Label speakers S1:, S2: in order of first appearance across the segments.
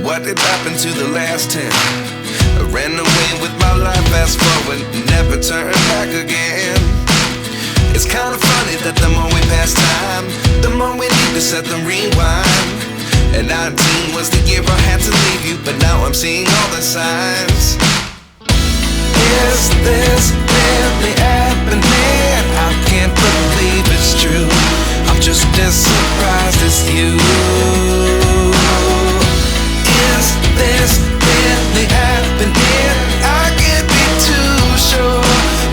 S1: what did happen to the last 10? I ran away with my life, fast forward, never turn back again. It's kind of funny that the more we pass time, the more we need to set them rewind. And 19 was the year I had to leave you, but now I'm seeing all the signs. Is this really happening? I can't believe it's true. I'm just as surprised as you. Is this really happening? I can't be too sure,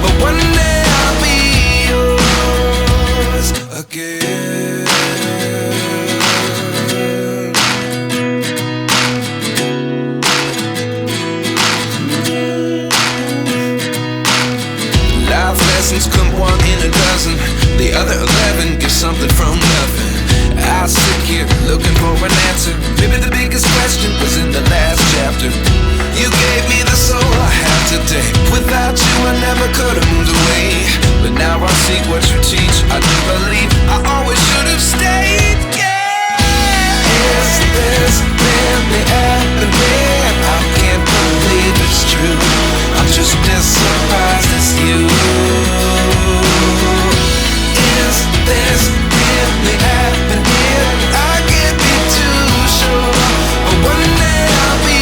S1: but one day I'll be yours again. Life lessons come one in a dozen. The other 11 get something from nothing. I sit here looking for an answer. Maybe the biggest question was in the last chapter. You gave me the soul I have today. Without you I never could have moved away. But now I see what you teach. I do believe I always should have stayed. Yeah. Is this really happening? I can't believe it's true. I'm just as surprised as you. Is this really happening? I can't be too sure, but one day I'll be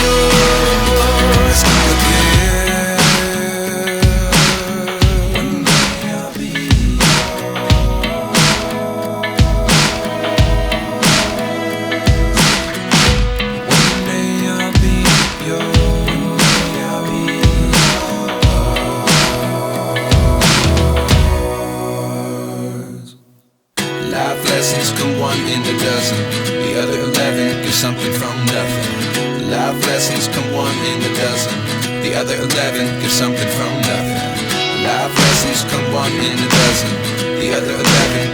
S1: yours again. One day I'll be yours. One day I'll be yours. One day I'll be yours. Life lessons come one in a dozen. The other 11 get something from nothing. Life lessons come one in a dozen. The other 11 get something from nothing. Life lessons come one in a dozen. The other 11